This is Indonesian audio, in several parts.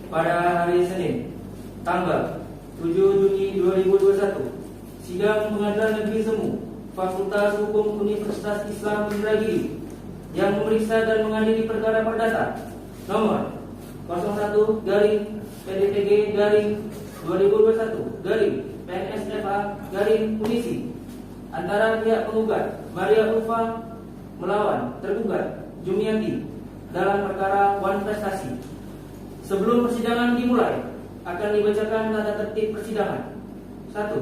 pada hari Senin, tanggal 7 Juni 2021, sidang Pengadilan Negeri Semu, Fakultas Hukum Universitas Islam Indragiri yang memeriksa dan mengadili perkara perdata nomor 01-PDTG-2021-PNSFA-Unisi antara pihak penggugat Maria Ulfa melawan tergugat Jumiati dalam perkara Wan Prestasi. Sebelum persidangan dimulai, akan dibacakan tata tertib persidangan. 1.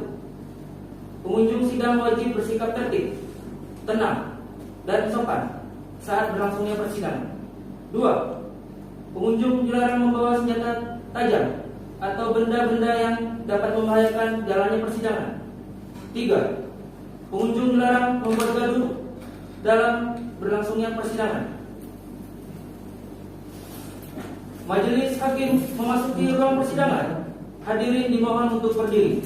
Pengunjung sidang wajib bersikap tertib, tenang, dan sopan saat berlangsungnya persidangan. 2. Pengunjung dilarang membawa senjata tajam atau benda-benda yang dapat membahayakan jalannya persidangan. 3. Pengunjung dilarang membuat gaduh dalam berlangsungnya persidangan. Majelis hakim memasuki ruang persidangan. Hadirin dimohon untuk berdiri.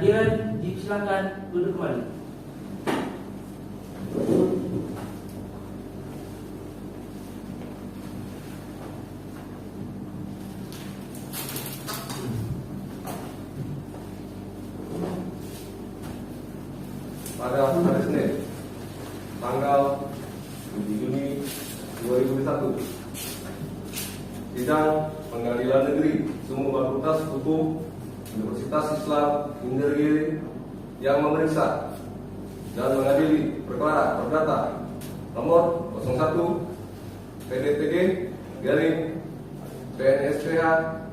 Hadirin disilakan duduk kembali. Pada hari Senin, tanggal 7 Juni 2021, sidang Pengadilan Negeri Semu Fakultas Hukum Universitas Islam Indragiri yang memeriksa dan mengadili perkara perdata nomor 01 PDTG garing PNSPH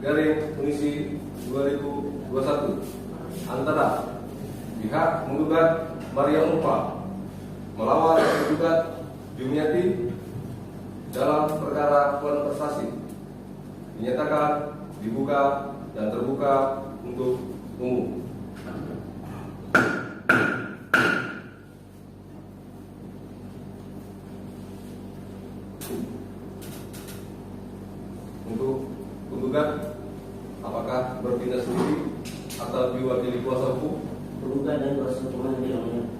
garing Unisi 2021 antara pihak menggugat Maria Ulfa melawan tergugat Jumiati dalam perkara Wan Prestasi dinyatakan dibuka dan terbuka untuk umum. Untuk penggugat, apakah bertindak sendiri atau diwakili kuasa hukum? Penggugat dan kuasa hukum yang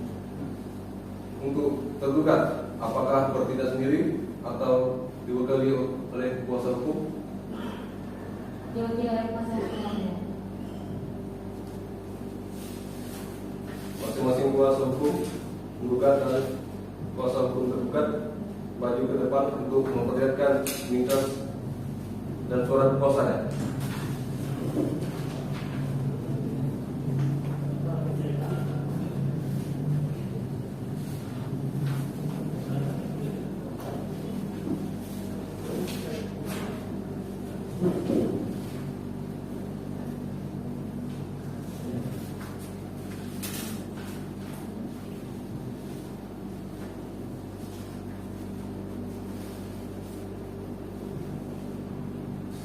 Untuk tergugat, apakah bertindak sendiri atau diwakili oleh kuasa hukum? Diwakili oleh kuasa hukum. Masing-masing kuasa hukum penggugat dan kuasa hukum tergugat maju ke depan untuk memperlihatkan mintas dan surat kuasanya.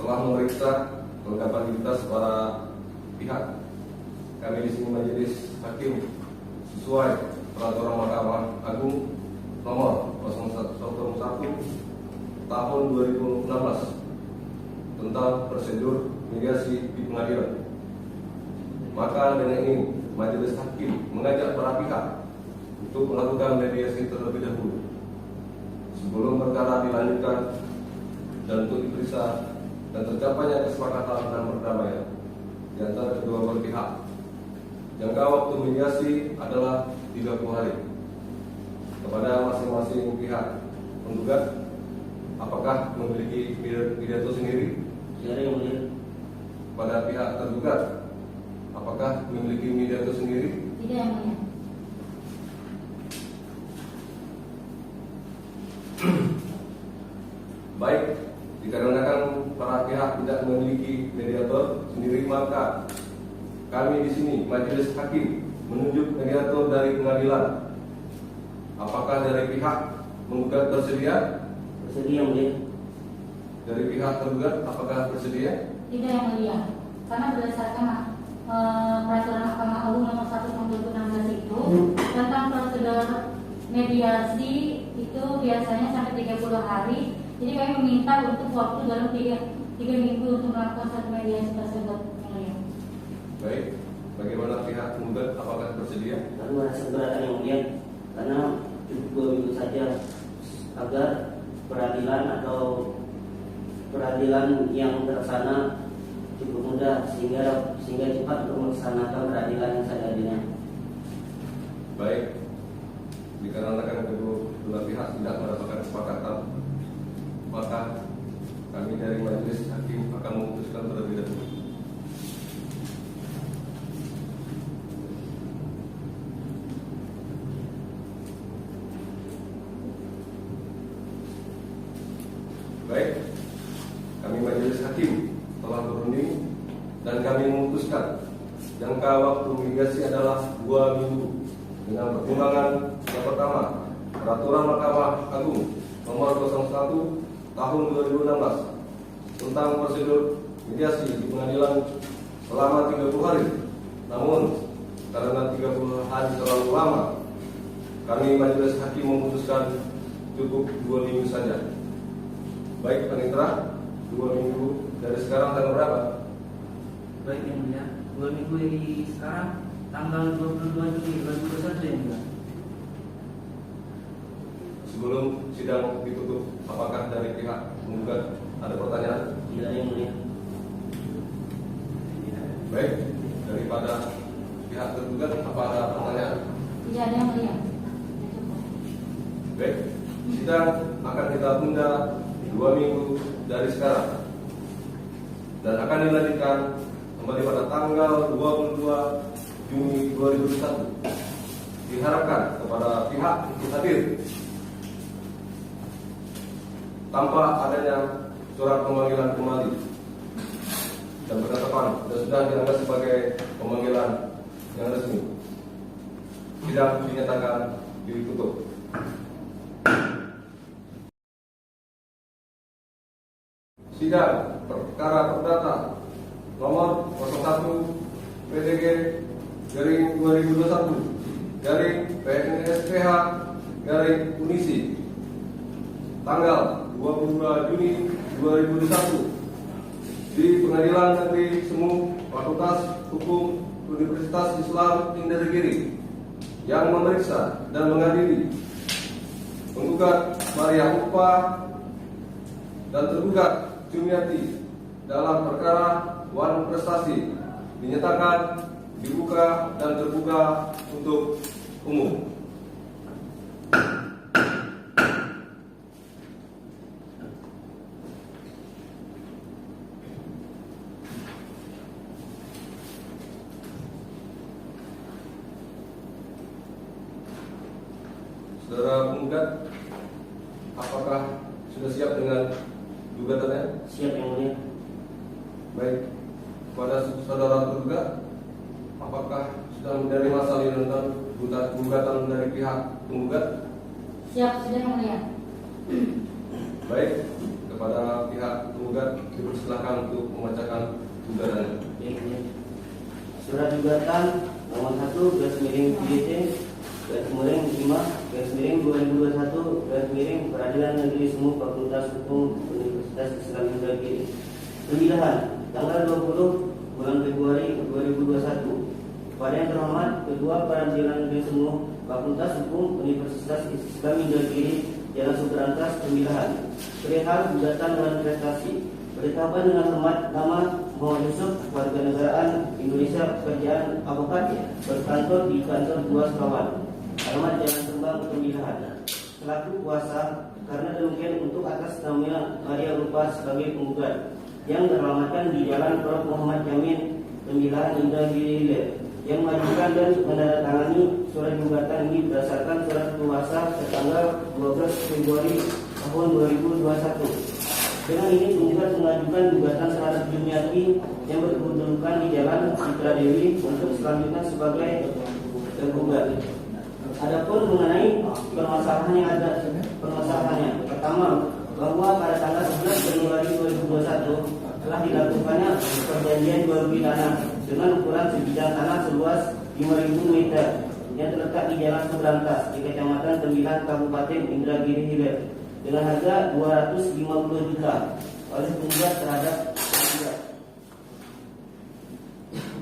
Setelah memeriksa kelengkapan identitas para pihak, kami di sini majelis hakim sesuai peraturan Mahkamah Agung nomor 01 tahun 2016 tentang prosedur mediasi di pengadilan. Maka dengan ini majelis hakim mengajak para pihak untuk melakukan mediasi terlebih dahulu sebelum perkara dilanjutkan dan untuk diperiksa dan tercapainya kesepakatan dan perdamaian di antara kedua belah pihak. Jangka waktu mediasi adalah 30 hari. Kepada masing-masing pihak penggugat, apakah memiliki pidato sendiri? Siapa yang mulia? Pada pihak tergugat, apakah memiliki pidato sendiri? Tidak, yang mulia. Baik, dikarenakan para pihak tidak memiliki mediator sendiri, maka kami di sini majelis hakim menunjuk mediator dari pengadilan. Apakah dari pihak menggugat bersedia? Bersedia, Yang Mulia. Dari pihak tergugat apakah bersedia? Tidak, Yang Mulia. Karena berdasarkan peraturan Mahkamah Agung nomor 1 tahun 2016 itu tentang prosedur mediasi itu biasanya sampai 30 hari. Jadi kami meminta untuk waktu dalam 3 minggu untuk melakukan satu mediasi tersebut, Yang Mulia. Baik, bagaimana pihak menggugat apakah bersedia? Kami merasa keberatan, Yang Mulia, karena cukup 2 minggu saja agar peradilan yang terlaksana cukup mudah sehingga cepat untuk melaksanakan peradilan yang seadilnya. Baik, dikarenakan kedua belah pihak tidak mendapatkan kesepakatan, maka kami dari majelis hakim akan memutuskan terlebih dahulu. Baik, kami majelis hakim telah berunding dan kami memutuskan jangka waktu mediasi adalah 2 minggu dengan pertimbangan yang pertama, Peraturan Mahkamah Agung Nomor 01 Tahun 2016 tentang prosedur mediasi di pengadilan selama 30 hari. Namun karena 30 hari terlalu lama, kami majelis hakim memutuskan cukup 2 minggu saja. Baik, panitera, 2 minggu dari sekarang tanggal berapa? Baik, Yang Mulia. 2 minggu dari sekarang tanggal 22 Juni 2021, Yang Mulia. Sebelum sidang ditutup, apakah dari pihak menggugat ada pertanyaan? Tidak, Yang Mulia. Baik, daripada pihak tergugat, apa ada pertanyaan? Tidak ada, Yang Mulia. Baik, sidang akan kita tunda 2 minggu dari sekarang dan akan dilanjutkan kembali pada tanggal 22 Juni 2021. Diharapkan kepada pihak ikut hadir tanpa adanya surat pemanggilan kembali dan penetapan dan sudah dianggap sebagai pemanggilan yang resmi. Sidang dinyatakan ditutup. Sidang perkara perdata nomor 01 PDG garing 2021 garing PNSPH garing Unisi tanggal 22 Juni 2021 di Pengadilan Negeri Semu Fakultas Hukum Universitas Islam Indragiri yang memeriksa dan mengadili penggugat Maria Upa dan tergugat Jumiati dalam perkara Wan Prestasi dinyatakan dibuka dan terbuka untuk umum. Saudara penggugat, apakah sudah siap dengan gugatannya? Siap, Yang Mulia. Baik, pada saudara tergugat, apakah sudah menerima salinan gugatan dari pihak penggugat? Siap, sudah, Yang Mulia. Baik, kepada pihak penggugat dipersilakan untuk membacakan gugatannya. Baik, ya. Surat gugatan nomor 1 PJT 5/2021 Peradilan Negeri Semu Fakultas Hukum Universitas Islam Indragiri. Pemilihan tanggal 20 bulan Februari 2021. Pada yang terhormat Ketua Peradilan Negeri Semu Fakultas Hukum Universitas Islam Indragiri Jalan Subrantas Pemilihan. Perihal gugatan Wan Prestasi. Beritahukan dengan hormat nama Muhammad Yusuf, warga negaraan Indonesia, pekerjaan avokat, berkantor di kantor 2 Sekawan. Alamat Jalan Kembang Pemilihan. Selaku kuasa karena demikian untuk atas nama Maria Rupa sebagai penggugat yang teralamatkan di Jalan Prof. Muhammad Jamin Pemilihan Indragiri Hilir yang mengajukan dan menandatangani surat gugatan ini berdasarkan surat kuasa tertanggal 12 Februari tahun 2021. Dengan ini penggugat mengajukan gugatan terhadap Jumiati yang berkedudukan di Jalan Citra Dewi untuk selanjutnya sebagai tergugat. Adapun mengenai permasalahannya, pertama, bahwa pada tanggal 11 Januari 2021 telah dilakukannya perjanjian jual beli tanah dengan ukuran sebidang tanah seluas 5.000 meter yang terletak di Jalan Seberantas di Kecamatan Tembilan, Kabupaten Indragiri Hilir dengan harga 250 juta oleh penggugat terhadap penggugat.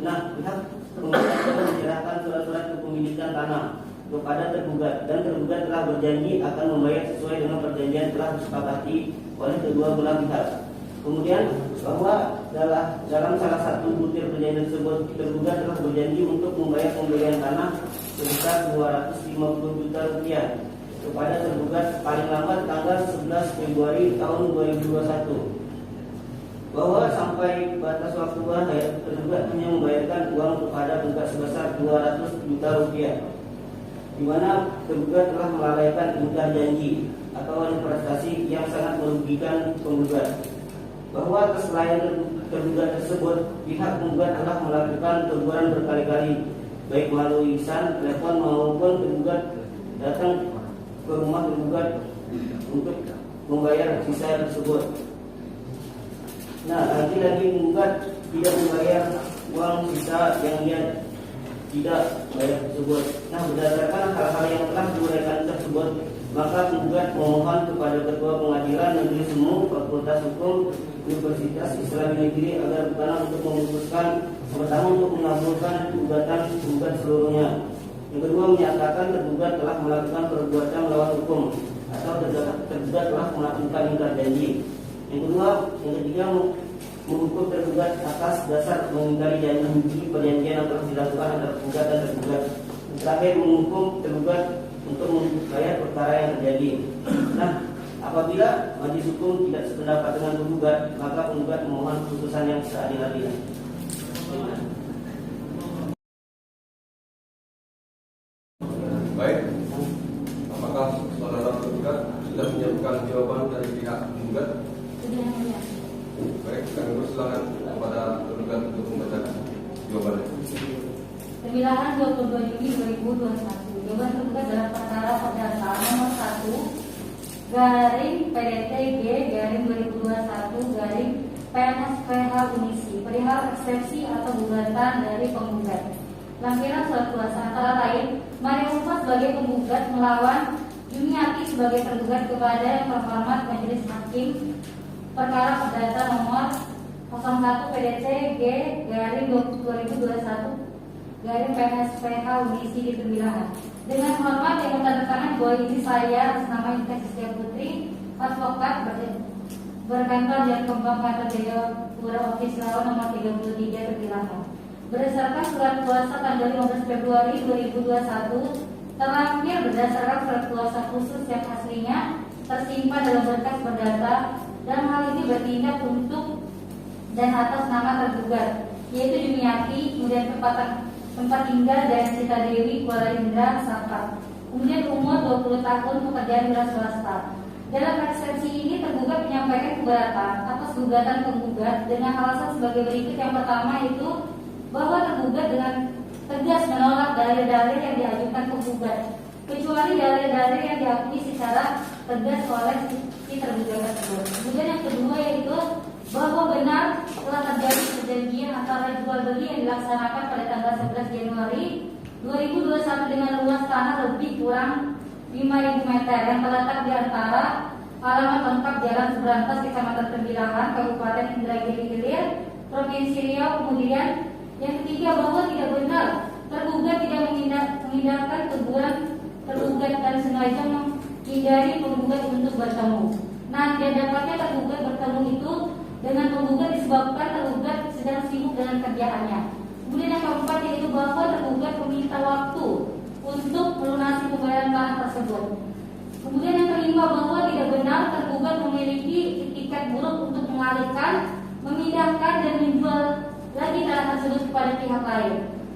Nah, pihak penggugat telah menyerahkan surat-surat kepemilikan tanah kepada tergugat dan tergugat telah berjanji akan membayar sesuai dengan perjanjian telah disepakati oleh kedua belah pihak. Kemudian bahwa dalam salah satu butir perjanjian tersebut tergugat telah berjanji untuk membayar pembelian tanah sebesar 250 juta rupiah kepada tergugat paling lambat tanggal 11 Februari tahun 2021. Bahwa sampai batas waktu akhir tergugat hanya membayarkan uang kepada penggugat sebesar 200 juta rupiah, di mana tergugat telah melalaikan ingkar janji atau prestasi yang sangat merugikan penggugat. Bahwa atas lalaian tergugat tersebut, pihak penggugat telah melakukan teguran berkali-kali, baik melalui lisan, telepon maupun tergugat datang ke rumah tergugat untuk membayar sisa tersebut. Nah, lagi-lagi penggugat tidak membayar uang sisa yang dia tidak bayar tersebut. Nah, berdasarkan hal-hal yang telah diuraikan tersebut, maka penggugat memohon kepada Ketua Pengadilan Negeri Semu Fakultas Hukum Universitas Islam Negeri agar berkenan untuk memutuskan, pertama untuk mengabulkan gugatan penggugat seluruhnya. Yang kedua, menyatakan tergugat telah melakukan perbuatan melawan hukum atau tergugat telah melakukan ingkar janji. Yang ketiga, menghukum tergugat atas dasar mengingkari janji perjanjian yang telah dilakukan antara penggugat dan tergugat. Terakhir, menghukum tergugat untuk membayar perkara yang terjadi. Nah, apabila majelis hukum tidak sependapat dengan penggugat, maka penggugat memohon putusan yang seadil-adilnya. Baik, apakah saudara tergugat sudah menyiapkan jawaban dari pihak penggugat? Baik, kami persilakan kepada tergugat untuk membacakan jawabannya. Pemilihan 22 Juni 2021. Jawaban tergugat dalam perkara perdata nomor 1 garing PDT-G garing 2021 garing PNSPH Unisi perihal eksepsi atau gugatan dari penggugat. Lampiran surat kuasa antara lain Maria Ulfa sebagai penggugat melawan Jumiati sebagai tergugat kepada yang terhormat Majelis Hakim perkara perdata nomor 01 PDT-G garing 2021 garing PNSPH Unisi di Tembilahan. Dengan hormat yang bertanda bahwa ini saya atas nama Intan Sisya Putri, advokat berkantor Jalan Kembang Kantor Jayapura Office Lawan nomor 33 Tembilahan. Berdasarkan surat kuasa tanggal 15 Februari 2021, terlampir berdasarkan surat kuasa khusus yang aslinya tersimpan dalam berkas perdata dan hal ini bertindak untuk dan atas nama tergugat, yaitu Jumiati, kemudian tempat tinggal dan Sita Dewi Kuala Indra Sapa, kemudian umur 20 tahun, pekerjaan wira swasta. Dalam eksepsi ini tergugat menyampaikan keberatan atas gugatan penggugat dengan alasan sebagai berikut. Yang pertama itu bahwa tergugat dengan tegas menolak dalil-dalil yang diajukan penggugat, kecuali dalil-dalil yang diakui secara tegas oleh si tergugat tersebut. Kemudian yang kedua yaitu bahwa benar telah terjadi perjanjian antara jual beli yang dilaksanakan pada tanggal 11 Januari 2021 dengan luas tanah lebih kurang 5.000 meter yang terletak di antara alamat lengkap Jalan Seberantas, Kecamatan Tembilahan, Kabupaten Indragiri Hilir, Provinsi Riau. Kemudian yang ketiga bahwa tidak benar tergugat tidak mengindahkan teguran tergugat dan sengaja menghindari penggugat untuk bertemu. Nah, tidak dapatnya tergugat bertemu itu dengan penggugat disebabkan tergugat sedang sibuk dengan kerjaannya. Kemudian yang keempat yaitu bahwa tergugat meminta waktu untuk melunasi pembayaran tanah tersebut. Kemudian yang kelima bahwa tidak benar tergugat memiliki tiket buruk untuk mengalihkan, memindahkan dan menjual lagi tanah tersebut kepada pihak lain.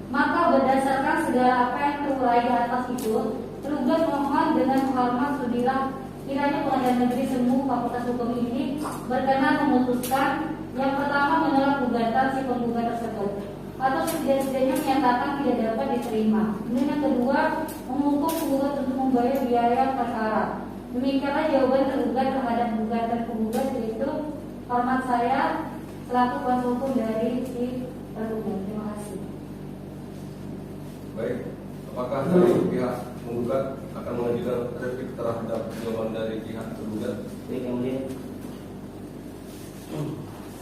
Maka berdasarkan segala apa yang terurai di atas itu, tergugat mohon dengan hormat sudilah kiranya Pengadilan Negeri Semu Fakultas Hukum ini berkenan memutuskan yang pertama menolak gugatan si penggugat tersebut. atau setidak-tidaknya menyatakan tidak dapat diterima. Kemudian yang kedua, menghukum penggugat untuk membayar biaya perkara. Demikianlah jawaban tergugat terhadap gugatan penggugat, yaitu hormat saya selaku kuasa hukum dari si tergugat. Terima kasih. Baik, apakah dari pihak penggugat akan mengajukan replik terhadap jawaban dari pihak tergugat? Baik, yang mulia.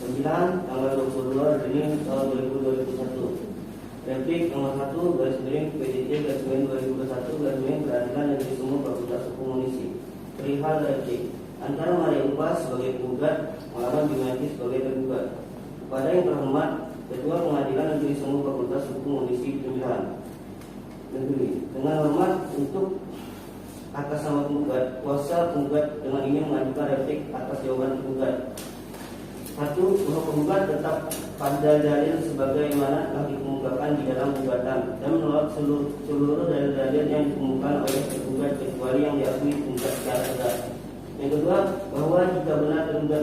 9 tanggal 22 Juni tahun 2021. Replik nomor 1 garis miring PJJ garis miring 2021 garis miring Peradilan Negeri Sumut Fakultas Hukum Unisi. Perihal replik antara Maria Upa sebagai penggugat melawan Jumiati sebagai tergugat. Kepada yang terhormat Ketua Pengadilan Negeri Sumut Fakultas Hukum Unisi Pemilihan Negeri, dengan hormat untuk atas nama penggugat, kuasa penggugat dengan ini mengajukan replik atas jawaban penggugat. 1. Bahwa penggugat tetap pada dalil sebagaimana telah dikemukakan di dalam gugatan dan menolak seluruh dalil-dalil yang dikemukakan oleh tergugat kecuali yang diakui penggugat secara tegas. Yang kedua, bahwa jika benar tergugat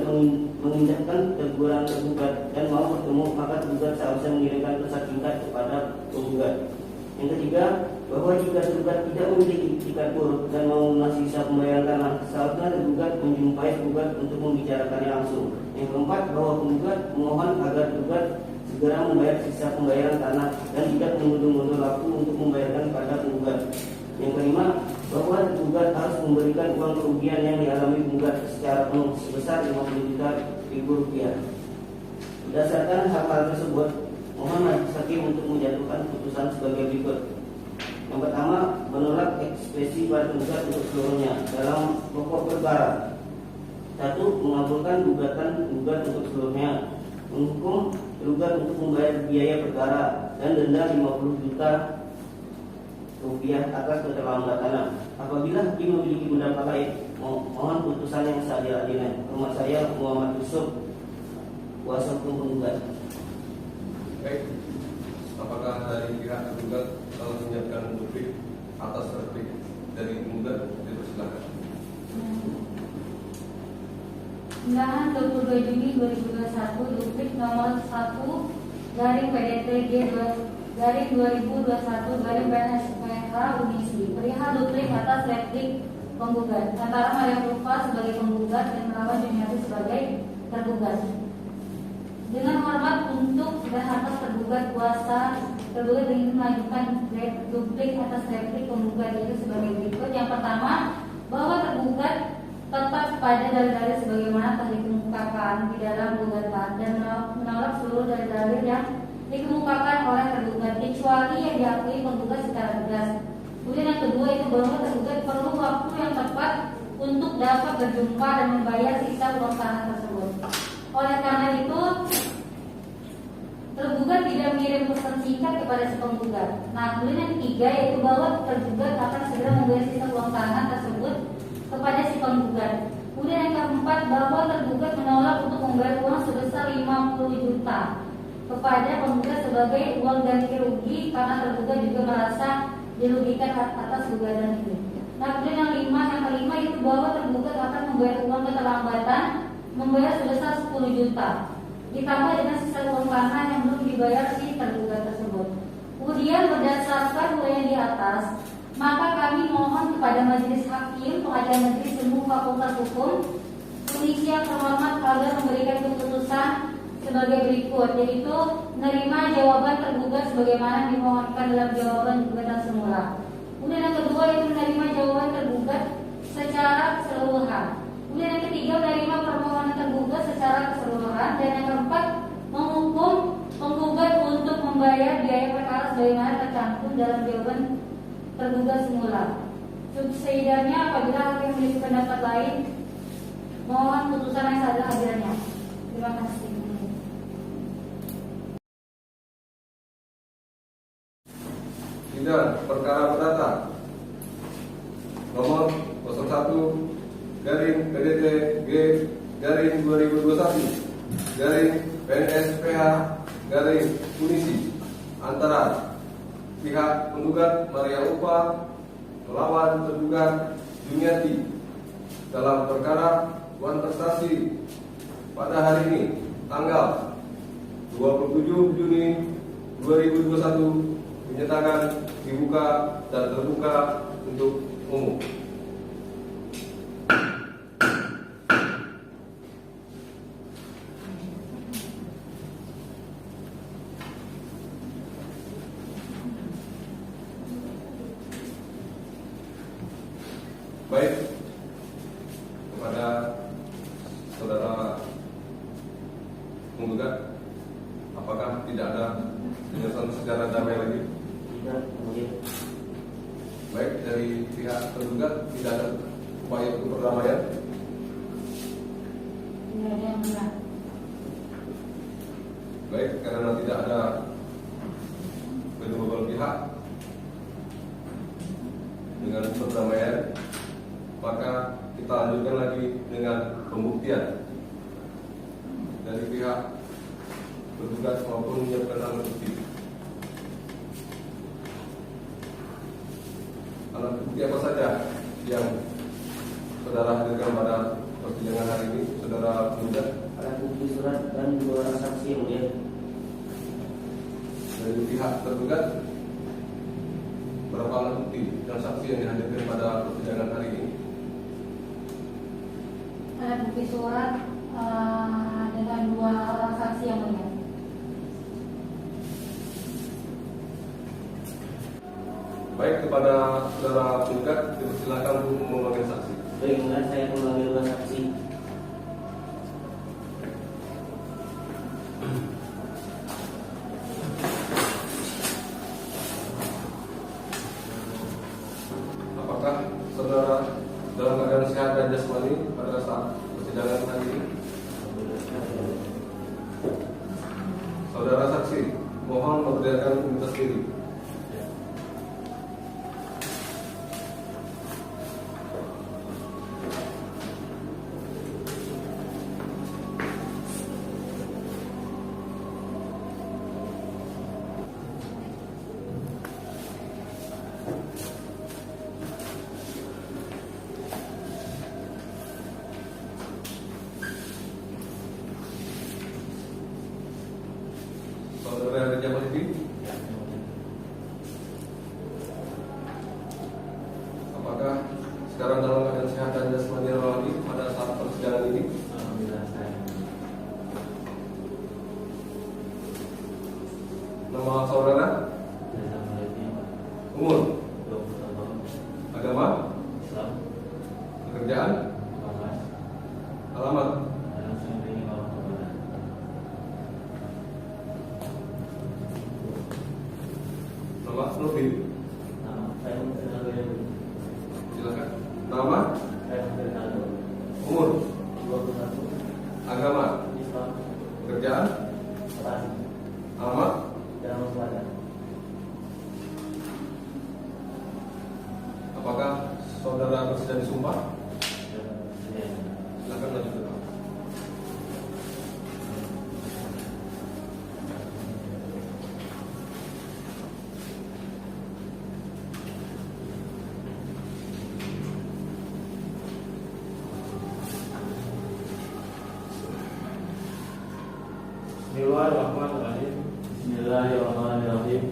mengindahkan teguran tergugat dan mau bertemu, maka tergugat seharusnya mengirimkan pesan singkat kepada penggugat. Yang ketiga, bahwa jika tergugat tidak memiliki itikat buruk dan mau melunasi sisa pembayaran tanah, seharusnya tergugat menjumpai penggugat untuk membicarakannya langsung. Yang keempat, bahwa penggugat memohon agar tergugat segera membayar sisa pembayaran tanah dan tidak mengundur-undur waktu untuk membayarkan kepada penggugat. Yang kelima, bahwa tergugat harus memberikan uang kerugian yang dialami penggugat secara penuh sebesar 50 juta ribu rupiah. Berdasarkan hal-hal tersebut, mohon majelis hakim untuk menjatuhkan putusan sebagai berikut. Yang pertama, menolak ekspresi pada penggugat untuk seluruhnya dalam pokok perkara. 1. Mengabulkan gugatan penggugat untuk seluruhnya. Menghukum tergugat untuk membayar biaya perkara dan denda 50 juta rupiah atas keterlambatan. Apabila hakim memiliki pendapat lain, mohon putusan yang seadil-adilnya. Hormat saya Muhammad Yusuf, kuasa hukum penggugat. Baik, apakah dari pihak tergugat telah menyiapkan replik atas replik dari penggugat? Dipersilakan. Undangan 22 Juni 2021 Duplik nomor 1 garing PDTG garing 2021 garing BNSPH Unisi. Perihal duplik atas replik penggugat antara Maria Upa sebagai penggugat dan melawan Jumiati sebagai tergugat. Dengan hormat untuk dan atas tergugat, kuasa tergugat ingin mengajukan duplik atas replik penggugat, yaitu sebagai berikut. Yang pertama, bahwa tergugat tetap pada dalil-dalil sebagaimana telah dikemukakan di dalam gugatan dan menolak seluruh dalil-dalil yang dikemukakan oleh tergugat kecuali yang diakui penggugat secara tegas. Kemudian yang kedua itu bahwa tergugat perlu waktu yang tepat untuk dapat berjumpa dan membayar sisa uang tanah tersebut. Oleh karena itu, tergugat tidak mengirim pesan singkat kepada si penggugat. Nah, kemudian yang ketiga yaitu bahwa tergugat akan segera membayar sisa uang tanah tersebut kepada si penggugat. Kemudian yang keempat, bahwa tergugat menolak untuk membayar uang sebesar 50 juta kepada penggugat sebagai uang ganti rugi karena tergugat juga merasa dirugikan atas gugatan ini. Nah, kemudian yang kelima itu bahwa tergugat akan membayar uang keterlambatan membayar sebesar 10 juta ditambah dengan sisa uang tanah yang belum dibayar si tergugat tersebut. Kemudian berdasarkan uraian di atas, maka kami mohon kepada Majelis Hakim Pengadilan Negeri Sumut Fakultas Hukum Unisi yang terhormat agar memberikan keputusan sebagai berikut, yaitu menerima jawaban tergugat sebagaimana dimohonkan dalam jawaban gugatan semula. Kemudian yang kedua itu menerima jawaban tergugat secara keseluruhan. Kemudian yang ketiga menerima permohonan tergugat secara keseluruhan, dan yang keempat menghukum penggugat untuk membayar biaya perkara sebagaimana tercantum dalam jawaban tergugat semula. Subsidiarnya apabila hakim memiliki pendapat lain, mohon putusan yang seadil-adilnya. Terima kasih. Sidang perkara perdata nomor 01 garing PDT G garing 2021 garing BNSPH garing Unisi antara pihak penggugat Maria Upa melawan tergugat Jumiati dalam perkara kontestasi pada hari ini tanggal 27 Juni 2021 dinyatakan dibuka dan terbuka untuk umum. Baik, kepada saudara penggugat, apakah tidak ada penyelesaian secara damai lagi? Tidak, kemudian Baik, dari pihak tergugat tidak ada upaya untuk perdamaian. Tidak ada yang benar. Baik, karena tidak ada kedua belah pihak dengan perdamaian, maka kita lanjutkan lagi dengan pembuktian dari pihak tergugat maupun menyiapkan alat bukti. Alat bukti apa saja yang saudara hadirkan pada persidangan hari ini, saudara penggugat? alat bukti surat dan 2 orang saksi yang mulia. Dari pihak tergugat, berapa alat bukti dan saksi yang dihadirkan pada persidangan hari ini? Alat bukti surat dengan 2 orang saksi yang mulia. Baik, kepada saudara penggugat dipersilakan untuk memanggil saksi. Baik, kemudian saya akan memanggil 2 saksi. Apakah saudara dalam keadaan sehat dan jasmani pada saat persidangan hari ini? Saudara saksi, mohon memperlihatkan identitas diri. Saudara Raja Mahdi, apakah sekarang dalam keadaan sehat dan jasmani rohani pada saat persidangan ini? Alhamdulillah saya. Nama saudara, umur, 20 tahun. agama, Islam. pekerjaan, Bapak. alamat, Dan sampai ini mau kepada. nama, profil, Nama saya mengenal dulu. silakan. Nama, Saya mengenal dulu. umur, 21. agama, Islam. pekerjaan, Bapak. alamat, Dan kepada. apakah saudara bersedia disumpah? Ya. Silakan lanjutkan. Bismillahirrahmanirrahim. Bismillahirrahmanirrahim.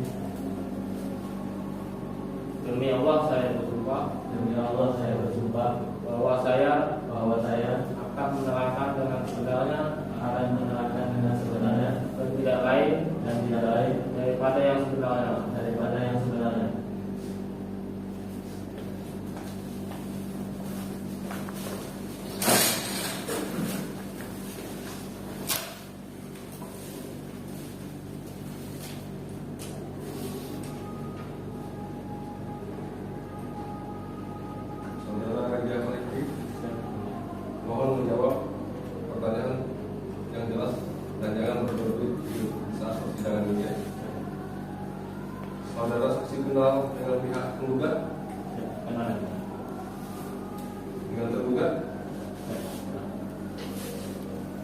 Demi Allah saya bersumpah Demi Allah saya bersumpah bahwa saya akan menerangkan dengan sebenarnya akan menerangkan dengan sebenarnya dan tidak lain dan tidak lain daripada yang sebenarnya. daripada yang sebenarnya. Saudara Raja Mahdi, mohon menjawab pertanyaan yang jelas dan jangan berbelit di saat persidangan ini. Ya. Saudara saksi kenal dengan pihak penggugat, Kenal. dengan tergugat.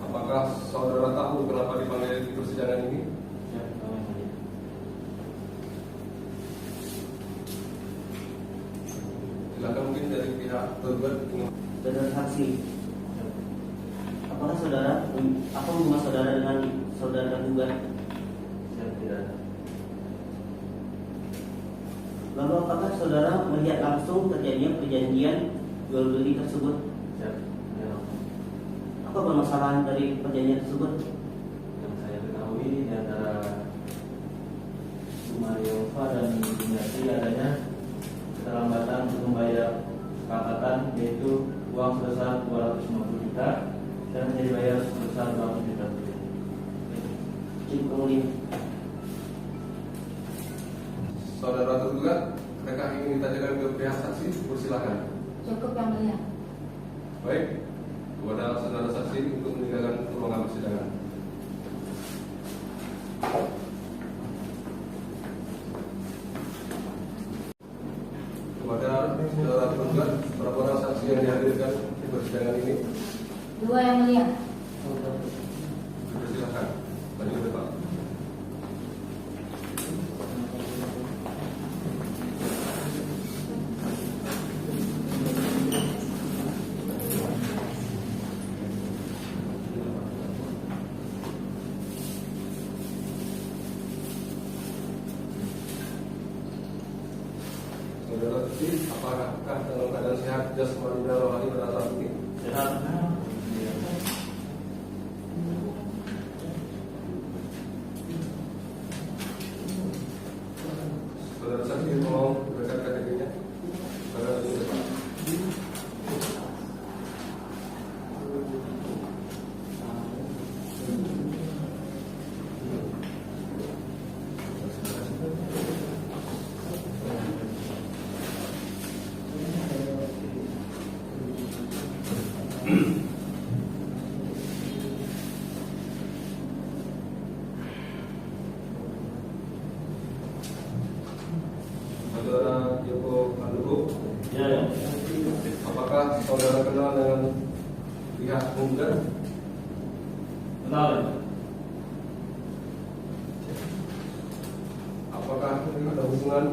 Apakah saudara tahu kenapa dipanggil di persidangan ini? Silakan mungkin dari pihak tergugat. Saudara saksi, apakah hubungan saudara dengan saudara tergugat? Saya tidak. Lalu apakah saudara melihat langsung terjadinya perjanjian jual beli tersebut? Ya. Ya. Apa permasalahan dari perjanjian tersebut? Yang saya ketahui di antara Bu Mariova dan Jumiati adanya keterlambatan untuk membayar kesepakatan, yaitu uang sebesar 250 juta dan dibayar sebesar 200 juta. Cukup kemudian. Saudara tergugat, mereka ingin ditanyakan ke pihak saksi, persilakan. Cukup yang mulia. Baik, kepada saudara saksi untuk meninggalkan ruangan persidangan. Kepada saudara tergugat, berapa orang saksi yang dihadirkan di persidangan ini? 2 yang mulia. Persilakan, maju ke depan. Saudara saksi, apakah dalam keadaan sehat jasmani dan rohani pada saat ini? Sehat. Saudara saksi mau berikan KTP-nya? Saudara saksi depan. Saudara Joko Kandugo, Ya, ya. apakah saudara kenal dengan pihak penggugat? Kenal ya? Apakah ada hubungan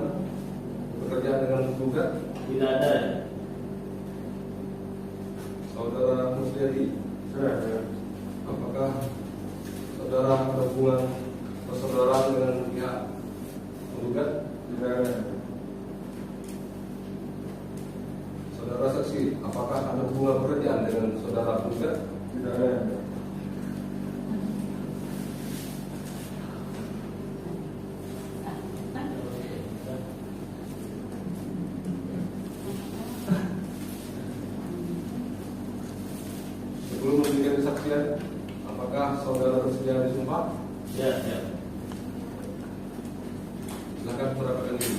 bekerja dengan penggugat? Tidak ada ya? Saudara Musliadi, apakah saudara ada hubungan persaudaraan dengan pihak penggugat? Tidak ada. Saudara saksi, apakah ada hubungan pekerjaan dengan saudara penggugat? Tidak ada. Sebelum memberikan kesaksian, apakah saudara bersedia disumpah? Ya, ya. Silakan mendapatkan diri.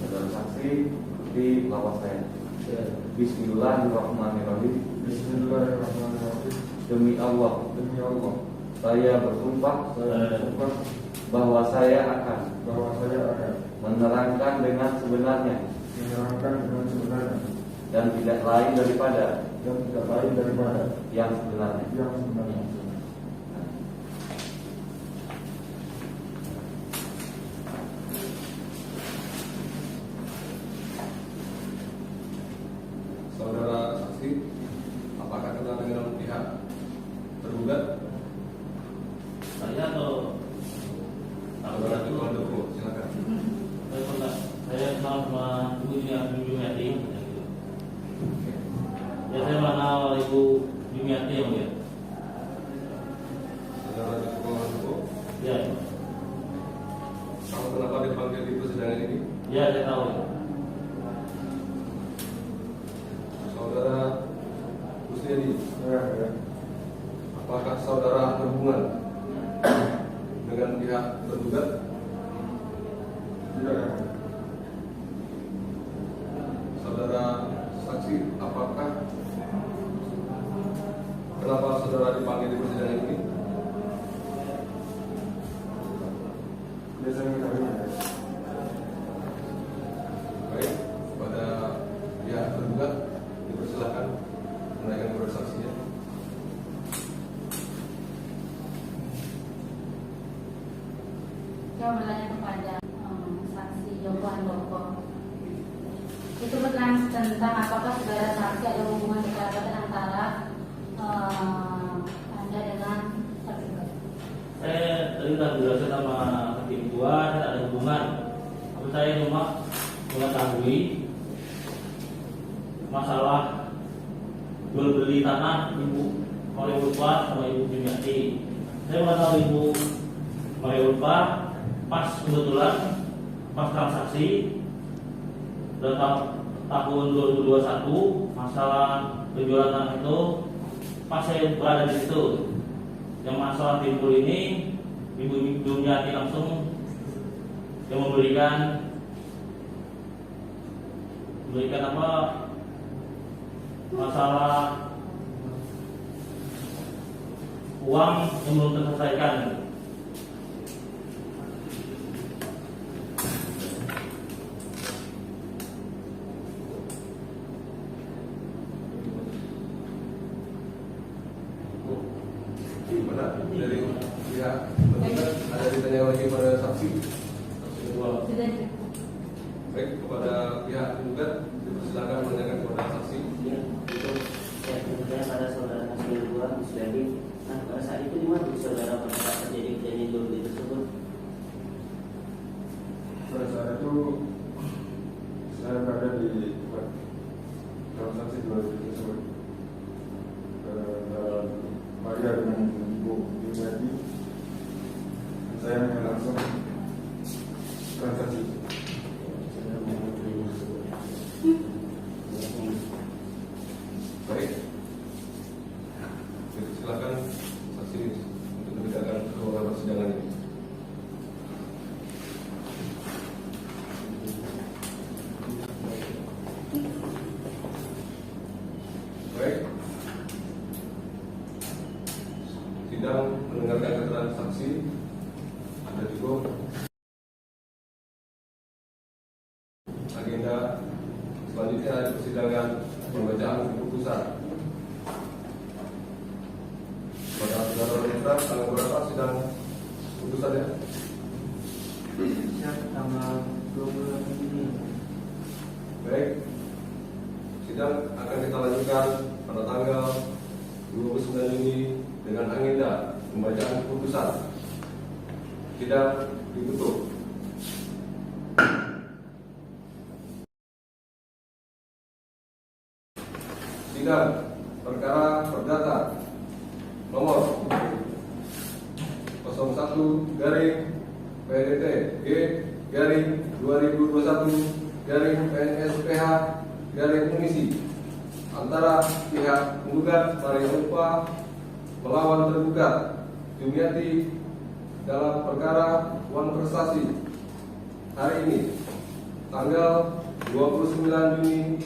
Saudara saksi di lapas saya. Ya. Bismillahirrahmanirrahim. Bismillahirrahmanirrahim. Demi Allah, saya bersumpah bahwa saya akan menerangkan dengan sebenarnya dan tidak lain daripada yang sebenarnya. Saudara saksi, apakah kenal dengan pihak tergugat? Saya atau Saudara Joko Kandugo, silakan. saya kenal sama Ibu Jumiati. Ya, saya kenal Ibu Jumiati yang mulia. Saudara Joko Kandugo, Ya, tahu kenapa dipanggil di persidangan ini? ya, saya tahu. Saudara Musliadi, apakah saudara berhubungan dengan pihak tergugat? Tidak. Saudara saksi, apakah kenapa saudara dipanggil di persidangan ini? Baik, pada pihak tergugat dipersilakan menaikkan bersaksinya. Saya bertanya kepada saksi tentang apakah saudara saksi ada hubungan kekerabatan antara Anda dengan tergugat. Saya tadi sudah berjelaskan sama hakim tua, saya tak ada hubungan. Tapi saya cuma mengetahui masalah jual beli tanah Ibu Maria Ulfa sama Ibu Jumiati. Saya mengetahui Ibu Maria Ulfa pas kebetulan pas transaksi dalam tahun 2021 masalah penjualan tanah itu pas saya berada di situ. Yang masalah timbul ini Ibu Jumiati langsung yang memberikan apa masalah uang yang belum terselesaikan. Mana dari pihak tergugat ada ditanya lagi pada saksi? Sudah. Baik, kepada pihak tergugat dipersilakan menanyakan kepada saksi. Ya, itu saya bertanya pada saudara saksi yang kedua, Musliadi. Nah, pada saat itu di mana saudara pada saat terjadi kejadian jual beli tersebut? Pada saat itu saya berada di tempat transaksi jual beli tersebut. Maria dengan Ibu Jumiati, saya hanya langsung transaksi. Baik, jadi silakan saksi untuk menegakkan keluar persidangan ini. Baik, sidang mendengarkan keterangan saksi. Ada cukup. Agenda selanjutnya ada persidangan pembacaan keputusan. Pada saudara Ustaz, tanggal berapa sidang putusannya? Tanggal 20 ini. Baik, sidang akan kita lanjutkan pada tanggal 29 Juni dengan agenda pembacaan keputusan. Sidang ditutup. Sidang perkara perdata nomor 01 garing PDT G garing 2021 garing PNSPH garing Komisi antara pihak penggugat Maria Ulfa melawan tergugat Jumiati dalam perkara uang prestasi hari ini tanggal 29 Juni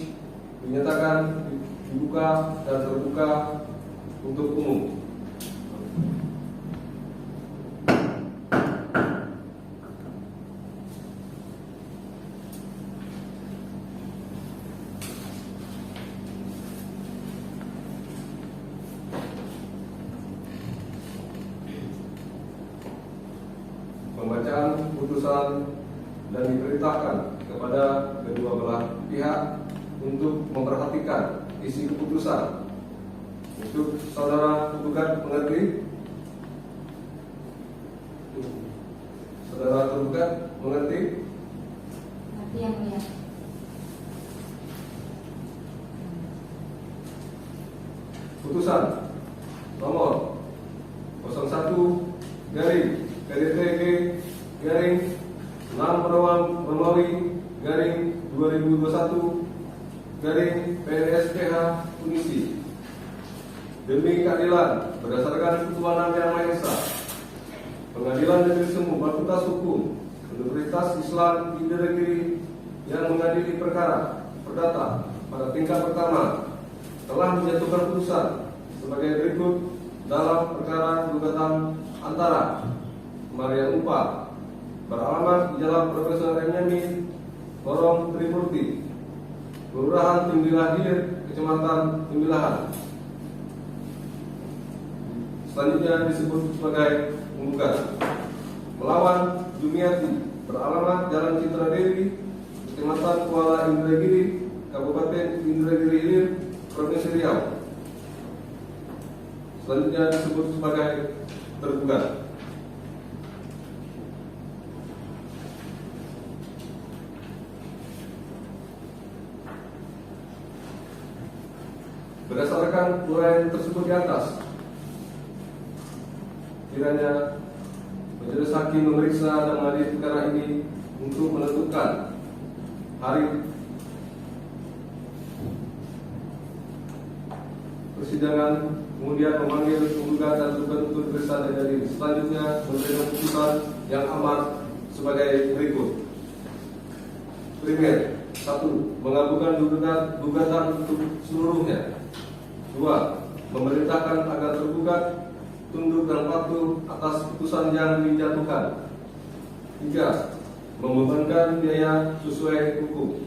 dinyatakan dibuka dan terbuka untuk umum. Pembacaan putusan dan diperintahkan kepada kedua belah pihak untuk memperhatikan isi keputusan. Untuk saudara tergugat mengerti? Saudara tergugat mengerti? Nanti yang mulia. Putusan nomor 01 garing PDTG garing 6 Romawi garing 2021 garing PNSPH Komisi demi keadilan berdasarkan ketuhanan Yang Maha Esa, Pengadilan Negeri Semu Fakultas Hukum Universitas Islam Indragiri yang mengadili perkara perdata pada tingkat pertama telah menjatuhkan putusan sebagai berikut dalam perkara gugatan antara Maria Ulfa beralamat di Jalan Profesor M. Yamin, Lorong Trimurti, Kelurahan Timbilah Hilir, Kecamatan Timbilahan. Selanjutnya disebut sebagai penggugat melawan Jumiati beralamat Jalan Citra Dewi, Kecamatan Kuala Indragiri, Kabupaten Indragiri Hilir, Provinsi Riau. Selanjutnya disebut sebagai tergugat. Berdasarkan uraian tersebut di atas, kiranya majelis hakim memeriksa dan mengadili perkara ini untuk menentukan hari persidangan, kemudian memanggil penggugat dan tergugat untuk diperiksa dan adili. Selanjutnya memberikan putusan yang amat sebagai berikut. Primer, 1. Mengabulkan gugatan untuk seluruhnya. 2. Memerintahkan agar tergugat tunduk dan patuh atas putusan yang dijatuhkan. 3. Membebankan biaya sesuai hukum.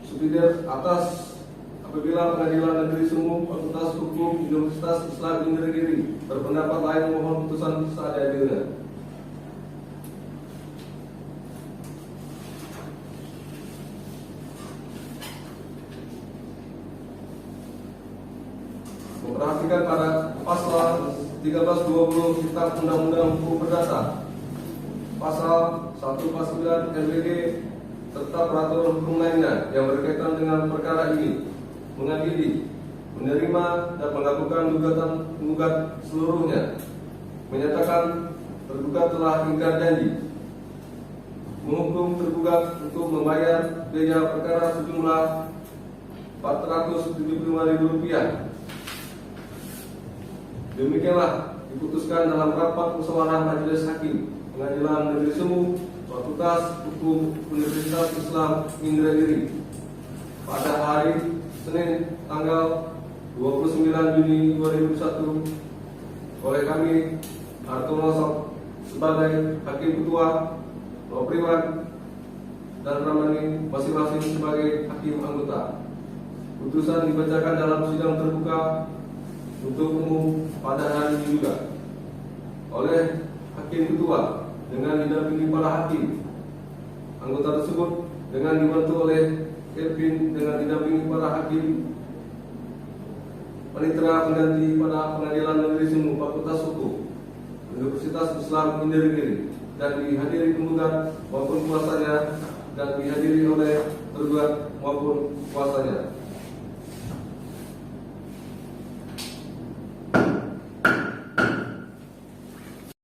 Subsidiar atas, apabila Pengadilan Negeri Semu Fakultas Hukum Universitas Islam Indragiri berpendapat lain, mohon putusan seadil-adilnya. Memperhatikan pada pasal 1320 Kitab Undang-Undang Hukum Perdata, pasal 149 MBG serta peraturan hukum lainnya yang berkaitan dengan perkara ini, mengadili, menerima dan mengabulkan gugatan penggugat seluruhnya, menyatakan tergugat telah ingkar janji, menghukum tergugat untuk membayar biaya perkara sejumlah Rp475.000. Demikianlah diputuskan dalam rapat musyawarah majelis hakim Pengadilan Negeri Semu Fakultas Hukum Universitas Islam Indragiri pada hari Senin tanggal 29 Juni 2021 oleh kami Hartono sebagai Hakim Ketua, Nopriwan dan Ramani masing-masing sebagai Hakim Anggota. Putusan dibacakan dalam sidang terbuka untuk umum pada hari ini juga oleh Hakim Ketua dengan didampingi para hakim. Anggota tersebut dengan dibantu oleh Kevin dengan didampingi para hakim panitera pengganti pada Pengadilan Negeri Semu Fakultas Hukum Universitas Islam Indragiri dan dihadiri penggugat maupun kuasanya dan dihadiri oleh tergugat maupun kuasanya.